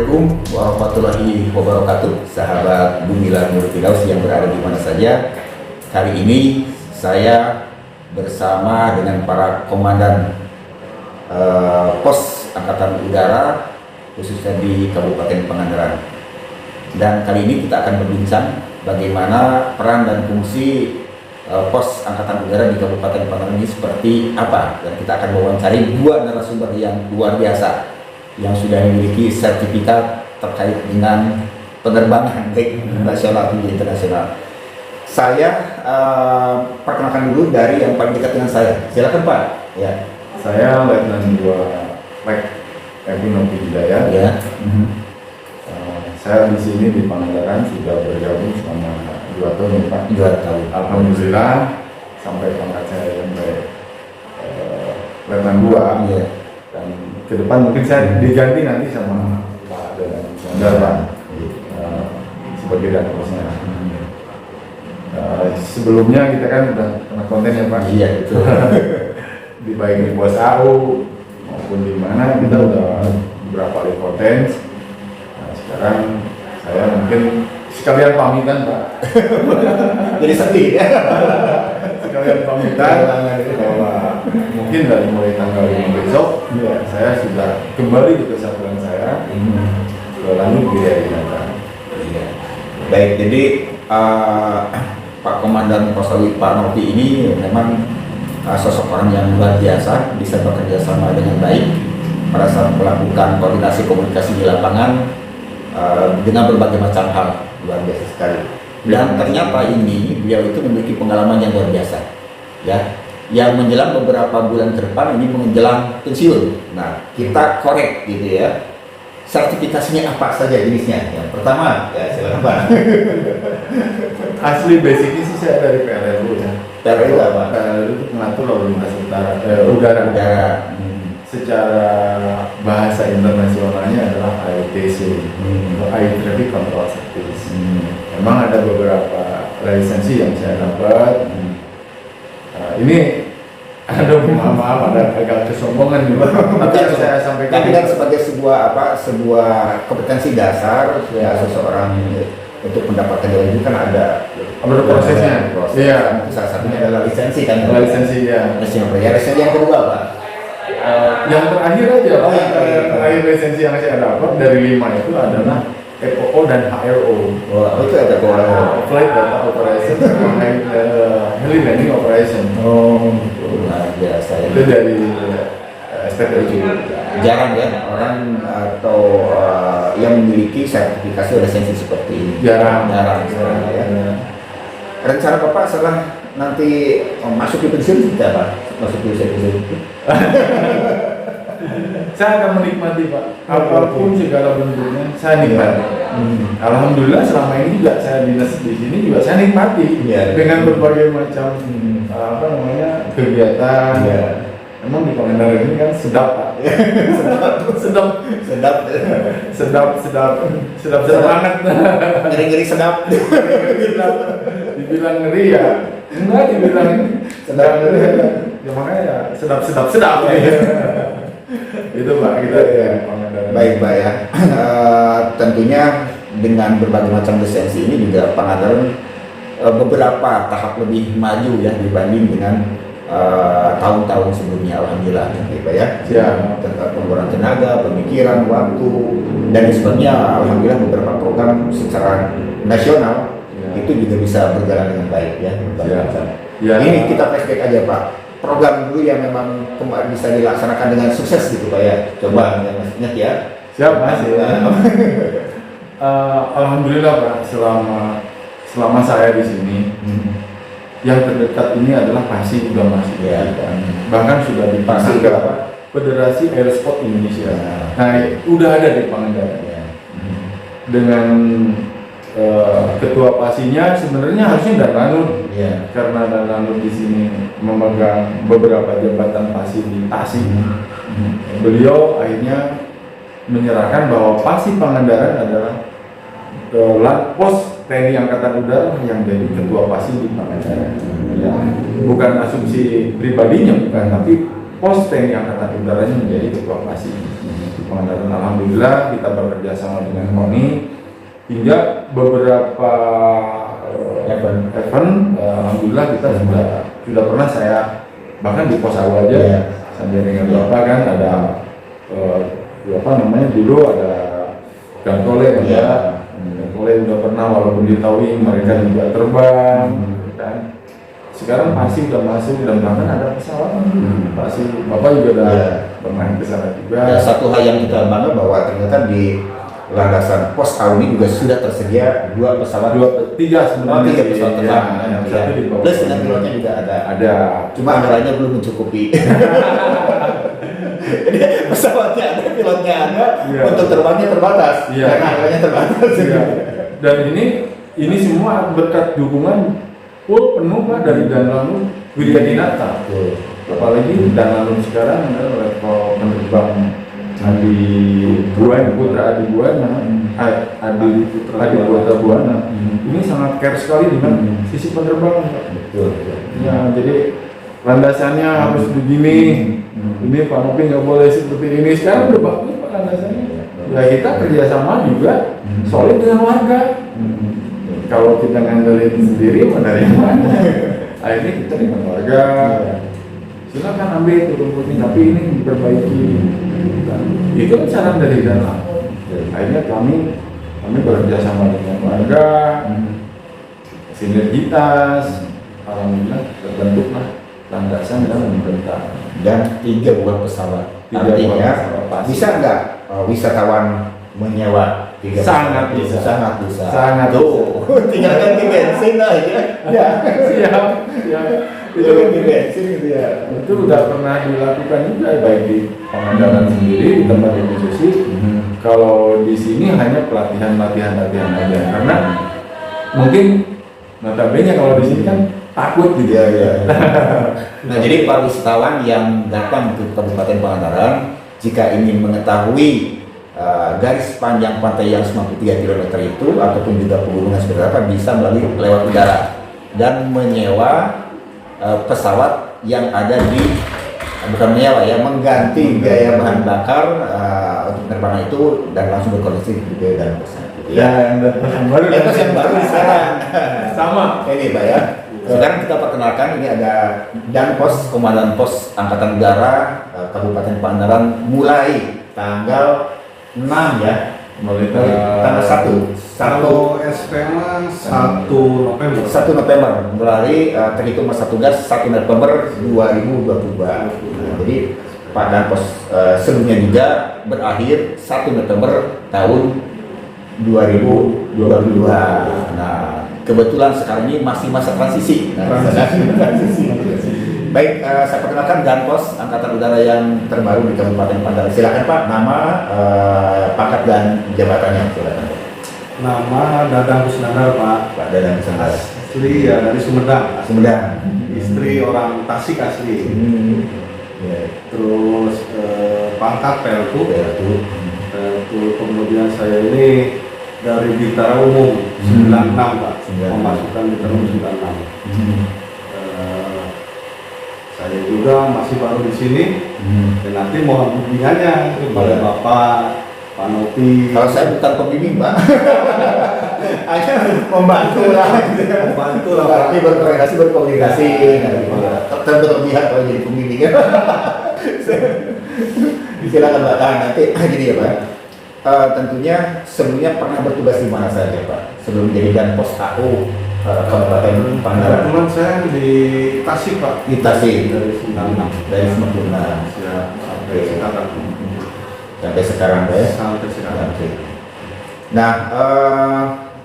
Assalamualaikum warahmatullahi wabarakatuh, sahabat Gumilar Nur Firdaus yang berada di mana saja. Kali ini saya bersama dengan para komandan pos Angkatan Udara khususnya di Kabupaten Pangandaran. Dan kali ini kita akan berbincang bagaimana peran dan fungsi pos Angkatan Udara di Kabupaten Pangandaran ini seperti apa. Dan kita akan mewawancari dua narasumber yang luar biasa yang sudah memiliki sertifikat terkait dengan penerbangan baik nasional hingga internasional. Saya perkenalkan dulu dari yang paling dekat dengan saya. Silakan Pak. Ya. Saya Letnan 2 Lek Novi Hidayat. Ya. Saya di sini di Pangandaran sudah bergabung selama 2 tahun ya Pak. 2 tahun. Alhamdulillah sampai pangkat saya yang baik Letnan 2. Ya. Dan ke depan mungkin saya diganti nanti sama Pak Dandar Pak sebagai dan posnya. Sebelumnya kita kan udah pernah konten ya Pak. Iya betul. Di baik di pos AU maupun di mana kita udah beberapa kali konten. Nah, sekarang saya mungkin sekalian pamitan Pak. Jadi sedih ya. Sekalian pamitan bahwa mungkin dari mulai tanggal 5 besok ya, saya sudah kembali ke kesatuan saya ke Lanut Widya Dinata. Iya. Baik, jadi Pak Komandan Posawi Pak Novi ini memang sosok orang yang luar biasa, bisa bekerja sama dengan baik pada saat melakukan koordinasi komunikasi di lapangan dengan berbagai macam hal, luar biasa sekali. Dan ternyata ini beliau itu memiliki pengalaman yang luar biasa, ya, yang menjelang beberapa bulan ke depan ini menjelang pensiun. Nah, kita korek gitu ya. Sertifikasinya apa saja jenisnya? Yang pertama, ya silakan Pak. Asli basicnya sih saya dari PLLU ya. PLLU apa? PLLU itu pengatur lalu lintas udara. Secara bahasa internasionalnya adalah AITC, Air Traffic Control Service. Memang ada beberapa lisensi yang saya dapat. Ini ada maaf ada agak kesombongan juga. Tapi saya sampaikan. Tapi kan sebagai sebuah kompetensi dasar ya seseorang untuk mendapatkan itu kan ada prosesnya. Iya. Salah satunya adalah lisensi kan. Lisensi ya. Lisensi yang kedua Pak. Yang terakhir aja. Terakhir lisensi yang saya dapat dari 5 itu adalah FOO dan HRO. Oh, itu ada Flight Data Operation sama Heli Landing Operation. Oh, luar biasa. Itu dari STPJ. Jarang ya orang atau yang memiliki sertifikasi lisensi seperti ini. Jarang Ya. Rencana Bapak setelah nanti masuk di pensiun seperti apa? Masuk di pensiun itu? Saya akan menikmati Pak, apapun segala bentuknya saya nikmati. Alhamdulillah selama ini juga saya dinas di sini juga saya nikmati dengan berbagai macam kegiatan. Emang di Pangandaran ini kan sedap Pak. sedap banget. Ngeri-ngeri sedap. Dibilang ngeri ya, enggak dibilang sedap ngeri. Ya makanya ya sedap. Itu Pak kita ya. Baik Pak ya. Tentunya dengan berbagai macam lisensi ini juga Pangandaran beberapa tahap lebih maju ya dibanding dengan tahun-tahun sebelumnya. Alhamdulillah ya Pak ya. Tentang pengurangan tenaga, pemikiran, waktu dan sebagainya. Alhamdulillah beberapa program secara nasional itu juga bisa berjalan dengan baik ya. Ini kita flashback aja Pak. Program dulu yang memang bisa dilaksanakan dengan sukses gitu Pak ya. Coba yang Mas ingat ya. Siap Mas. Alhamdulillah Pak, selama saya di sini yang terdekat ini adalah PASI juga masih bahkan sudah dipasang ke Federasi Aerosport Indonesia. Nah, udah ada di Pangandaran. Dengan ketua PASI-nya sebenarnya harusnya Dan Lanut, karena Dan Lanut di sini memegang beberapa jabatan PASI di Tasik. Beliau akhirnya menyerahkan bahwa PASI Pangandaran adalah pos TNI Angkatan Udara yang jadi ketua PASI di Pangandaran. Bukan asumsi pribadinya, bukan, tapi pos TNI Angkatan Udaranya menjadi ketua PASI. Pangandaran. Alhamdulillah kita bekerja sama dengan KONI hingga beberapa event, alhamdulillah kita sudah pernah saya bahkan di pos awal aja sambil dengan Bapak kan ada dulu ada Gantole ya. Gantole udah pernah walaupun di towing mereka juga terbang kan. Sekarang masih udah masuk dan bahkan ada pesawat masih Bapak juga udah pernah ke sana juga. Ya, satu hal yang kita bangga bahwa ternyata di landasan pos Auni juga sudah tersedia 2 pesawat, 3 sebenarnya. 3 pesawat terbang. yang satu di bawah. Plus dengan pilotnya juga ada. Cuma anggarannya belum mencukupi. Jadi pesawatnya ada, pilotnya ada, untuk terbangnya terbatas. Karena anggarannya terbatas. Dan ini semua berkat dukungan full penuh Pak dari Danlanut Widya Dinata. Apalagi Danlanut sekarang adalah level penerbang Adi Putra Buana. Ini sangat care sekali dengan sisi penerbangan Pak. Ya, jadi landasannya harus begini. Ini Pak Nopi nggak boleh seperti ini. Sekarang udah bagus Pak landasannya. Ya kita kerjasama juga solid dengan warga. Kalau kita ngandelin sendiri mana yang mana? Akhirnya kita dengan warga. Silakan ambil itu rumputnya, tapi ini diperbaiki. Itu kan saran dari dalam. Akhirnya kami bekerja sama dengan warga, sinergitas, alhamdulillah terbentuklah landasan dan membentang. Dan 3 buah pesawat. Artinya bisa nggak wisatawan menyewa 3 Sangat pesawat? bisa. Sangat bisa. Sangat Tuh, tinggal ganti bensin lah ya. Siap. Itu ganti bensin gitu ya. Itu udah pernah dilakukan juga baik di Pangandaran sendiri di tempat Ibu Susi. Kalau di sini hanya latihan aja karena mungkin notabene kalau di sini kan takut gitu ya. Nah, jadi para wisatawan yang datang ke Kabupaten Pangandaran jika ingin mengetahui garis panjang pantai yang 93 km itu ataupun juga pegunungan seperti apa bisa melalui lewat udara dan menyewa pesawat yang ada di bukan menyewa ya, mengganti gaya bahan bakar untuk penerbangan itu dan langsung berkoneksi dengan pesawat. Yang baru sekarang sama ini Pak ya. Sekarang kita perkenalkan, ini ada Danpos, Komandan Pos Angkatan Udara Kabupaten Pangandaran mulai tanggal 6 ya, mulai tanggal 1 SPM 1 November mulai terhitung masa tugas 1 November 2022. Nah, jadi Pak Danpos sebelumnya juga berakhir 1 November tahun 2022. Nah, kebetulan sekarang ini masih masa transisi. Baik, saya perkenalkan Danpos Angkatan Udara yang terbaru di Kabupaten Pangandaran. Silakan Pak, nama, pangkat dan jabatannya. Silakan. Nama Dadang Kusnandar Pak. Pak Dadang Kusnandar. Asli ya dari Sumedang. Istri orang Tasik asli. Terus pangkat PLTU. Kemudian saya ini dari Bintara Umum 96 Pak. Memasukkan Bintara Umum 96. Saya juga masih baru di sini. Dan nanti mohon bimbingannya kepada Bapak Pak Nopi. Kalau saya bukan pembimbing Pak, hanya membantu lah. Membantu lah. Berarti berkomunikasi. Terberlebihan kalau jadi pembimbing. Silakan Pak. Nanti gini ya Pak. Tentunya sebelumnya pernah bertugas di mana saja Pak? Sebelum jadi Danpos AU Kabupaten Pangandaran. Teman saya di Tasik Pak. Di Tasik. Dari 96. Dari 96. Ya, sampai sekarang. Sampai sekarang ya. Sampai sekarang. Oke. Nah,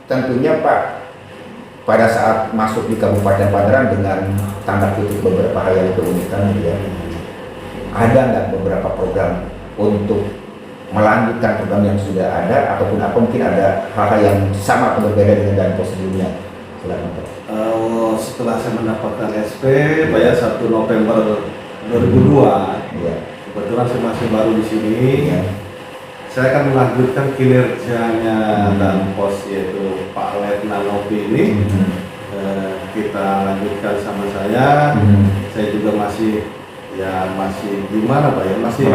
tentunya Pak, pada saat masuk di Kabupaten Pangandaran dengan tanda kutip beberapa hal yang keunikan, ya, ada nggak beberapa program untuk melanjutkan program yang sudah ada ataupun apa mungkin ada hal-hal yang sama atau berbeda dengan Danpos sebelumnya? Silakan Pak. Setelah saya mendapatkan SP, bayar 1 November 2002. Ya. Kebetulan saya masih baru di sini. Ya. Saya akan melanjutkan kinerjanya Danpos yaitu Pak Letnan Nopi ini. Kita lanjutkan sama saya. Saya juga masih gimana Pak ya, masih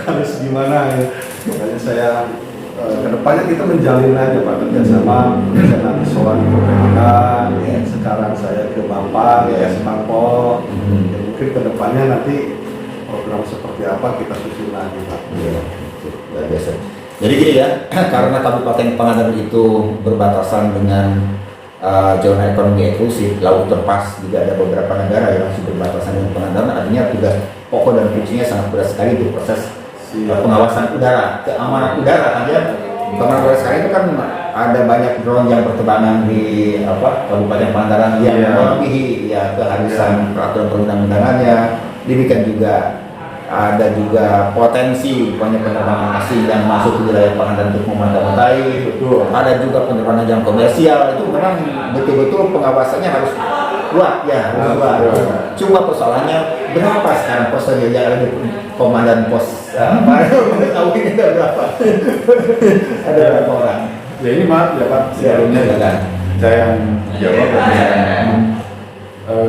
harus gimana ya. Makanya saya kedepannya kita menjalin aja Pak kerjasama. Saya nanti soal ke PMK, ya. Sekarang saya ke Bapak, ya Semangko. Ya, mungkin kedepannya nanti program seperti apa kita susun lagi Pak. Iya, luar biasa. Jadi gini ya, karena Kabupaten Pangandaran itu berbatasan dengan zona ekonomi eksklusif, laut lepas, juga ada beberapa negara yang masih berbatasan dengan Pangandaran. Artinya tugas pokok dan fungsinya sangat berat sekali untuk proses pengawasan udara, keamanan udara aja. Keamanan udara sekarang itu kan ada banyak drone yang berterbangan di Kabupaten Pangandaran yang melebihi ya keharusan peraturan perundang-undangannya. Demikian juga ada juga potensi penerbangan asing yang masuk ke wilayah Pangandaran untuk memantau-mantai. Ada juga penerbangan yang komersial, itu memang betul-betul pengawasannya harus kuat ya, harus kuat. Cuma persoalannya berapa sekarang pos yang ada di komandan pos? Tahu ini berapa? Ada berapa orang? Ya ini maaf ya Pak, sebelumnya saya jawab.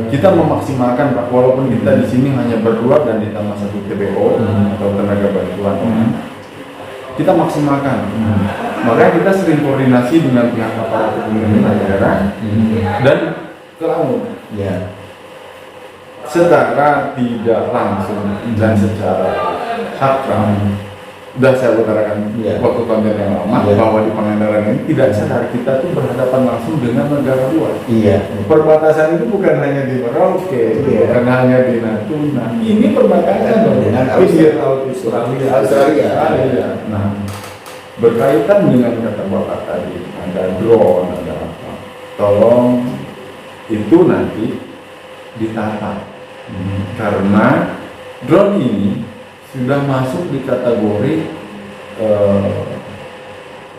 Kita memaksimalkan Pak, walaupun kita di sini hanya berdua dan ditambah satu TBO atau tenaga bantuan, kita maksimalkan. Makanya kita sering koordinasi dengan pihak aparat pemerintah daerah dan ke laut. Ya. Secara tidak langsung dan secara sakral. Sudah saya utarakan waktu konten yang lama bahwa di Pangandaran ini tidak sadar kita tuh berhadapan langsung dengan negara luar. Perbatasan itu bukan hanya di Merauke, bukan hanya di Natuna. Ini perbatasan dengan Australia. Nah, berkaitan dengan kata Bapak tadi, ada drone, ada apa. Tolong itu nanti ditata. Karena drone ini sudah masuk di kategori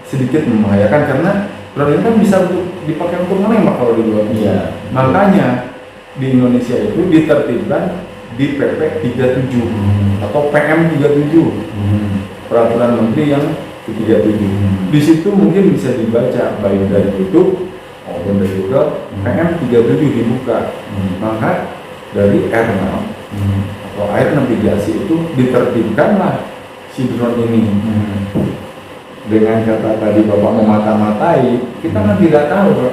sedikit membahayakan karena drone ini kan bisa dipakai untuk menembak kalau di luar. Makanya di Indonesia itu ditertibkan di PP 37 atau PM 37 peraturan menteri yang ke-37. Di situ mungkin bisa dibaca baik dari YouTube maupun dari Google, PM 37 dibuka. Maka dari R6 atau air navigasi itu ditertibkanlah si drone ini. Dengan kata tadi Bapak memata-matai, kita kan tidak tahu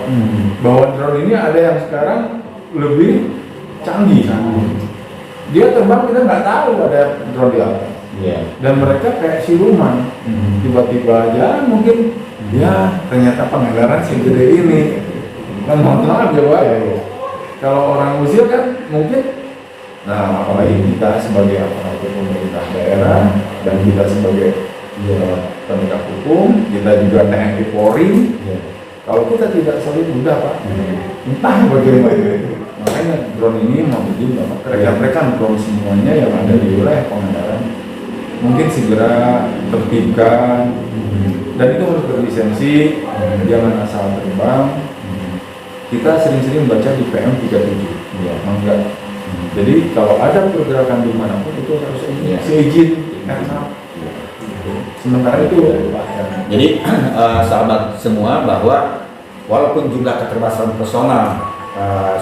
bahwa drone ini ada yang sekarang lebih canggih. Dia terbang kita nggak tahu ada drone di atas. Dan mereka kayak siluman, tiba-tiba aja mungkin ya ternyata Pangandaran segede ini. Kan mohon maaf ya Pak. Kalau orang usil kan mungkin. Nah, apalagi kita sebagai aparatur pemerintah daerah dan kita sebagai penegak hukum, kita juga TNI Polri. Kalau kita tidak solid mudah Pak, entah bagaimana. Makanya drone ini mau begini Pak, rekan-rekan drone semuanya yang ada di wilayah Pangandaran mungkin segera tertibkan dan itu harus berlisensi, jangan asal terbang. Kita sering-sering baca di PM 37, enggak. Jadi kalau ada pergerakan dimanapun itu harus seizin. Sementara itu jadi sahabat semua bahwa walaupun jumlah keterbatasan personal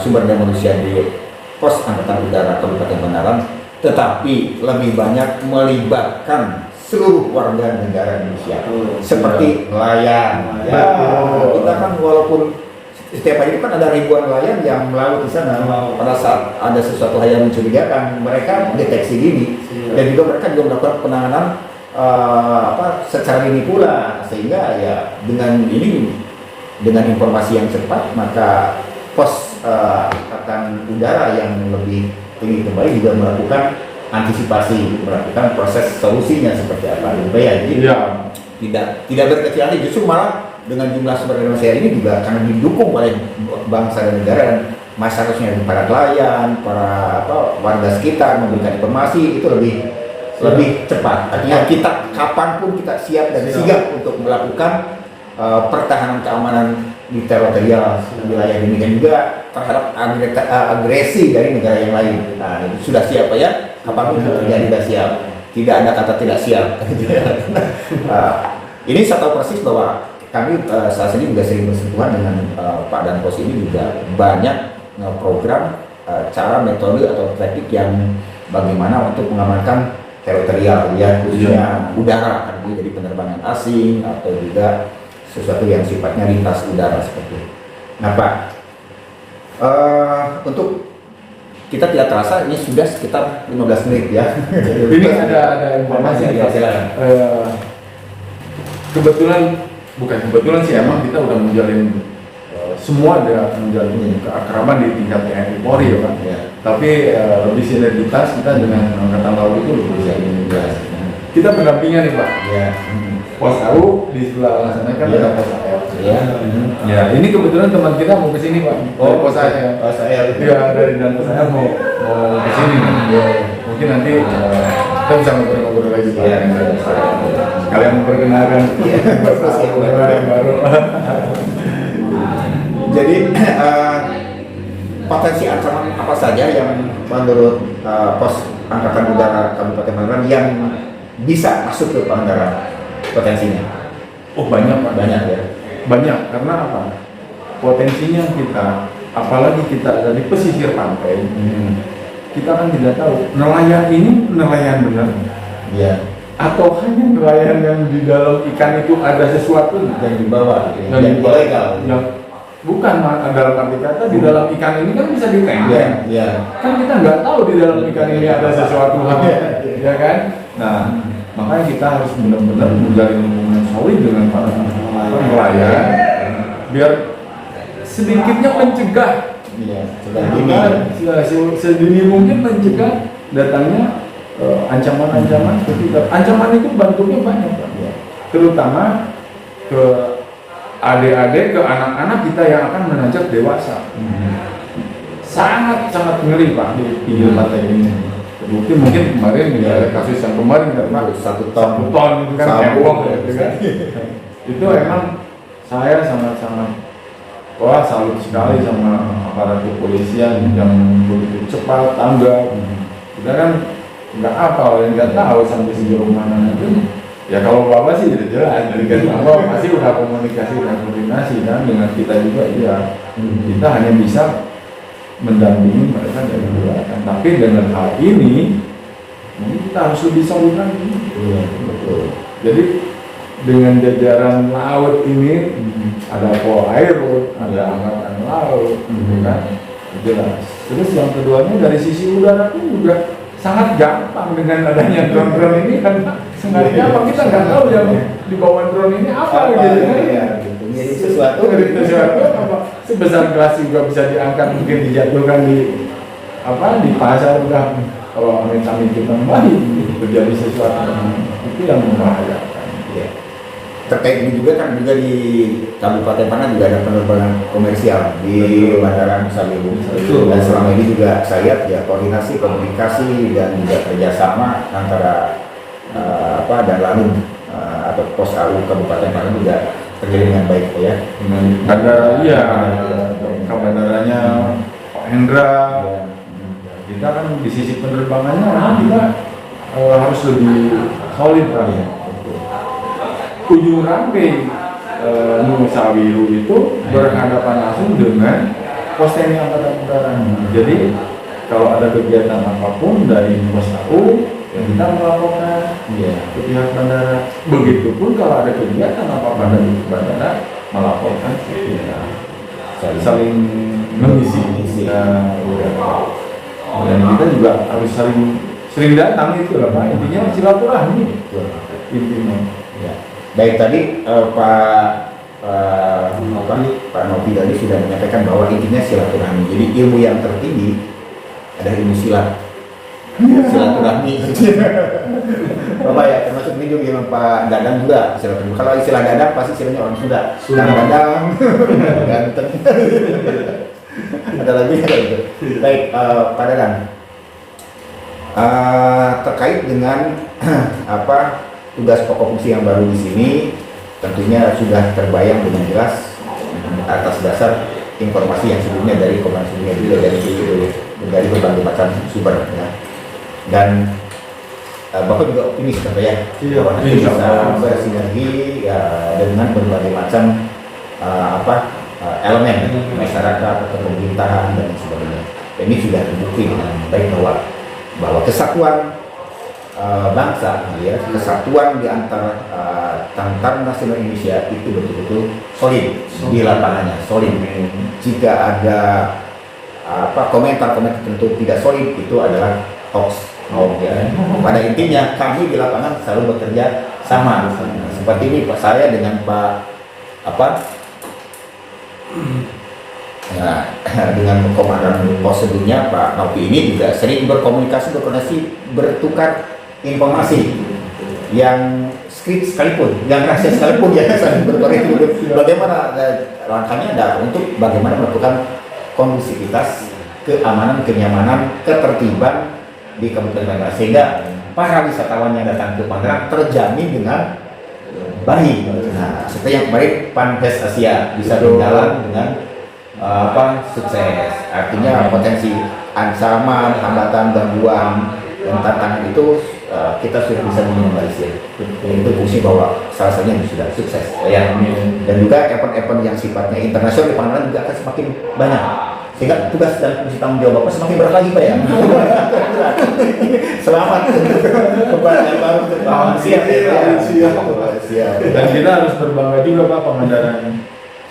sumber daya manusia di pos angkatan udara Kabupaten Pangandaran, tetapi lebih banyak melibatkan seluruh warga negara Indonesia seperti nelayan. Kita kan walaupun setiap hari itu kan ada ribuan nelayan yang melaut di sana. Pada saat ada sesuatu hal yang mencurigakan, mereka deteksi dini dan juga mereka juga melakukan penanganan secara dini pula, sehingga ya dengan informasi yang cepat maka pos angkatan udara yang lebih tinggi kembali juga melakukan antisipasi, melakukan proses solusinya seperti apa. Jadi tidak berkecuali, justru malah dengan jumlah sumber daya manusia ini juga akan didukung oleh bangsa dan negara dan masyarakatnya, para nelayan, para warga sekitar memberikan informasi itu lebih cepat. Artinya kita kapanpun kita siap dan sigap untuk melakukan pertahanan keamanan di teritorial wilayah ini, dan juga terhadap agresi dari negara yang lain. Nah, itu sudah siap ya, kapanpun terjadi sudah siap. Tidak ada kata tidak siap. Ini saya tahu persis bahwa kami saat ini juga sering bersentuhan dengan Pak Danpos ini juga banyak program cara metode atau teknik yang bagaimana untuk mengamankan teritorial ya, khususnya udara kan, jadi penerbangan asing atau juga sesuatu yang sifatnya lintas udara seperti itu. Nah Pak, untuk kita tidak terasa ini sudah sekitar 15 menit ya. Ini ada informasi ya, silakan. Bukan kebetulan sih, emang kita udah menjalin semua ada menjalin keakraban di tingkat TNI Polri ya Pak. Ya. Tapi lebih sinergitas kita dengan Angkatan Laut itu lebih sinergitas. Kita pendampingan nih Pak. Ya. Pos AU di sebelah sana kan ada pos AL. Ya. Ya, ini kebetulan teman kita mau ke sini Pak. Dari pos AL. Oh, saya Iya, dari dan pos AL mau ke sini. Ya. Mungkin nanti kita bisa ngobrol-ngobrol lagi Pak. Ya. Kalian memperkenalkan yang baru. Jadi potensi ancaman apa saja yang menurut pos Angkatan Udara Kabupaten Pangandaran yang bisa masuk ke Pangandaran potensinya? Oh banyak Pak. Banyak ya. Banyak, karena apa? Potensinya kita, apalagi kita ada di pesisir pantai, kita kan tidak tahu nelayan ini nelayan benar Iya. atau hanya nelayan yang di dalam ikan itu ada sesuatu Yang dibawa, yang ilegal. yang bukan dalam arti kata di dalam ikan ini kan bisa ditembak. Iya. Kan kita nggak tahu di dalam ikan ini ada sesuatu hal, ya kan? Nah, makanya kita harus benar-benar menjalin hubungan solid dengan para nelayan, biar sedikitnya mencegah, Iya. Sudah dini. sedini mungkin mencegah datangnya ancaman-ancaman seperti itu. Ancaman itu bentuknya banyak, Pak. Iya. Terutama ke adik-adik, ke anak-anak kita yang akan menanjak dewasa. Sangat ngeri Pak di pinggir pantai ini. Terbukti mungkin kemarin ada kasus yang kemarin kan Pak, 1 ton. 1 ton itu kan Sabuk. heboh gitu kan. Itu emang saya sangat salut sekali sama aparat kepolisian yang begitu cepat tanggap. Kita kan nggak hafal, nggak tahu sampai sejauh mana itu. Ya kalau Bapak sih jelas, dari kan Bapak pasti udah komunikasi dan koordinasi kan dengan kita juga ya. Kita hanya bisa mendampingi mereka dari belakang. Tapi dengan hal ini mungkin kita harus lebih solid lagi. Iya, betul. Jadi dengan jajaran laut ini ada Polairut, ada Angkatan Laut, gitu kan, jelas. Terus yang keduanya dari sisi udara pun juga sangat gampang dengan adanya drone ini kan, sangat gampang. Kita nggak tahu yang di bawah drone ini apa gitu kan. Iya, gitu. Jadi sesuatu apa sebesar gelas juga bisa diangkat, mungkin dijatuhkan di pasar udah, kalau amit-amit kita kembali terjadi sesuatu itu yang membahayakan. Iya. Terkait ini juga kan juga di Kabupaten Pangan juga ada penerbangan komersial di Bandara Nusa Lembong. Dan selama ini juga saya lihat ya koordinasi, komunikasi dan juga kerjasama antara dan Lanum atau Pos AU Kabupaten Pangan juga terjadi dengan baik ya. Bandaranya Pak Hendra. Kita kan di sisi penerbangannya kita harus lebih solid lah ya. Ujung ramping Nusa Wiru itu berhadapan langsung dengan pos TNI Angkatan Udara. Jadi kalau ada kegiatan apapun dari pos AU, ya kita melaporkan ke pihak bandara. Begitupun kalau ada kegiatan apa-apa dari bandara, melaporkan ke kita. Saling mengisi. Dan kita juga harus sering datang itu lah Pak. Intinya silaturahmi. Intinya. Ya. Baik tadi Pak Novi tadi sudah menyampaikan bahwa intinya silaturahmi. Jadi ilmu yang tertinggi adalah ilmu silaturahmi. Bapak ya termasuk ini juga yang Pak Dadang juga silaturahmi. Kalau istilah Dadang pasti istilahnya orang Sunda. Dadang, ganteng. Ada lagi gitu. Baik Pak Dadang. Terkait dengan tugas pokok fungsi yang baru di sini tentunya sudah terbayang dengan jelas atas dasar informasi yang sebelumnya dari Komando sebelumnya juga dari berbagai macam sumber ya. Dan Bapak juga optimis kan Pak ya bahwa nanti bisa bersinergi ya, dengan berbagai macam elemen masyarakat atau pemerintahan dan sebagainya. Dan ini sudah terbukti dengan baik bahwa kesatuan bangsa, ya, kesatuan di antara Tentara Nasional Indonesia itu betul-betul solid di lapangannya, solid. Jika ada komentar-komentar tentu tidak solid, itu adalah hoax. Ya. Pada intinya kami di lapangan selalu bekerja sama. Seperti ini Pak, saya dengan dengan komandan pos sebelumnya Pak Novi ini juga sering berkomunikasi, berkoordinasi, bertukar informasi yang skrip sekalipun, yang rahasia sekalipun ya saling berkoordinasi. Bagaimana langkahnya adalah untuk bagaimana melakukan kondusivitas, keamanan, kenyamanan, ketertiban di Kabupaten Pangandaran, sehingga para wisatawan yang datang ke Pangandaran terjamin dengan baik. Nah, seperti yang kemarin Panhes Asia bisa berjalan dengan sukses. Artinya potensi ancaman, hambatan, gangguan dan tantangan itu kita sudah bisa meminimalisir. Itu fungsi bahwa salah satunya sudah sukses. Ya. Dan juga event-event yang sifatnya internasional di Pangandaran juga akan semakin banyak. Sehingga tugas dan fungsi tanggung jawab Bapak semakin berat lagi Pak ya. Selamat kepada yang baru siap. Dan kita harus berbangga juga Pak, Pangandaran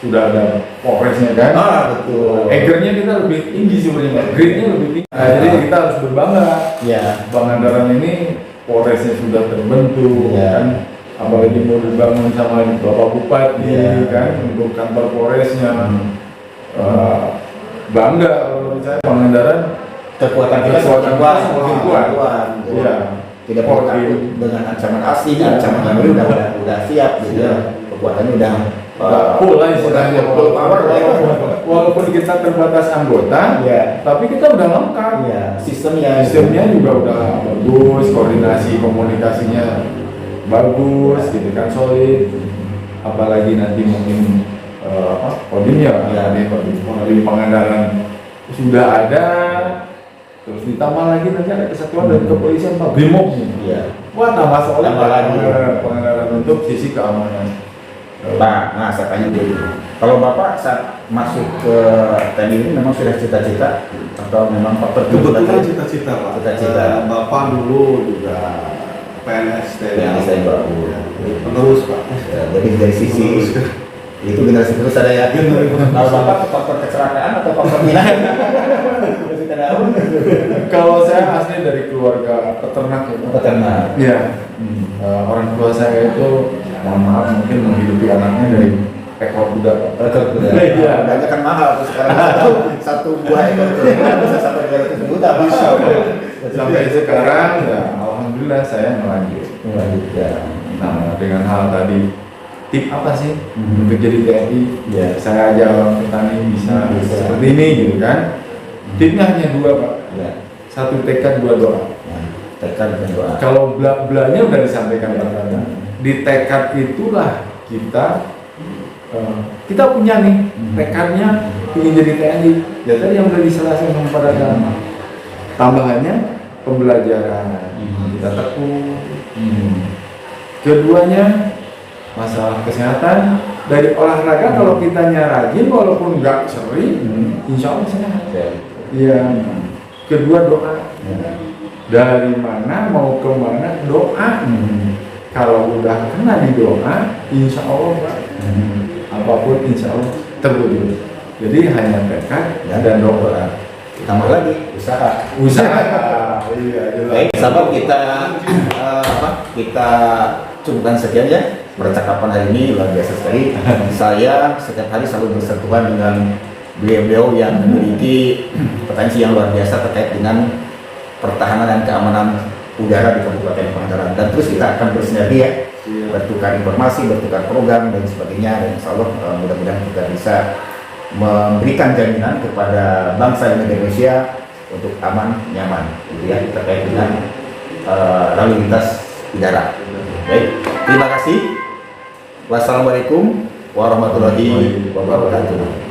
sudah ada Polresnya kan. Betul. Egernya kita lebih tinggi sebenarnya, grade-nya lebih tinggi. Jadi kita harus berbangga. Ya. Pangandaran ini Polresnya sudah terbentuk kan. Apalagi mau dibangun sama Bapak Bupati kan untuk kantor Polresnya. Bangga kalau saya Pangandaran, kekuatan kita semakin kuat. Iya. Tidak perlu takut dengan ancaman asing, ancaman baru udah siap gitu ya. Kekuatannya udah full lah istilahnya. Walaupun kita terbatas anggota, tapi kita udah lengkap. Sistemnya juga udah bagus, koordinasi komunikasinya bagus, gitu kan, solid. Apalagi nanti mungkin Kodimnya di Pangandaran sudah ada, terus ditambah lagi nanti ada kesatuan dari kepolisian Pak Brimob. Wah, tambah solid Pangandaran untuk sisi keamanan. Pak, saya tanya dulu. Kalau Bapak saat masuk ke TNI ini memang sudah cita-cita atau memang faktor kebetulan cita-cita Pak? Cita-cita. Bapak dulu juga PNS TNI. Penerus Pak. Jadi dari sisi itu generasi terus ada ya. Kalau Bapak faktor kecelakaan atau faktor minat? Kalau saya asli dari keluarga peternak ya. Peternak. Iya. Orang tua saya itu, mohon maaf, mungkin menghidupi anaknya dari ekor kuda. Iya. Banyak kan mahal sekarang satu buah ekor kuda bisa sampai 200 juta. Sampai sekarang ya, alhamdulillah saya melanjut. Nah, dengan hal tadi, tip apa sih untuk jadi TNI? Saya aja orang petani bisa seperti ini gitu kan. Tipnya hanya 2 Pak. Satu tekad, 2 doa. Tekad dan doa. Kalau belanya udah disampaikan Pak. Di tekad itulah kita punya nih tekadnya ingin jadi TNI. Ya tadi yang udah diselesaikan sama pada tambahannya pembelajaran. Kita tekun. Keduanya masalah kesehatan. Dari olahraga kalau kitanya rajin walaupun nggak sering, insya Allah sehat. Iya. Kedua doa. Dari mana mau kemana doa. Kalau udah kena di doa, insya Allah Pak, apapun insya Allah terwujud. Jadi hanya tekad dan doa. Tambah lagi usaha. Iya. Baik, sahabat kita cukupkan sekian ya. Percakapan hari ini luar biasa sekali. Saya setiap hari selalu bersentuhan dengan beliau-beliau yang memiliki potensi yang luar biasa terkait dengan pertahanan dan keamanan udara di Kabupaten Pangandaran. Dan terus kita akan bersinergi ya, bertukar informasi, bertukar program dan sebagainya. Dan insya Allah mudah-mudahan kita bisa memberikan jaminan kepada bangsa Indonesia untuk aman, nyaman, gitu ya, terkait dengan lalu lintas udara. Baik, terima kasih. Wassalamualaikum warahmatullahi wabarakatuh.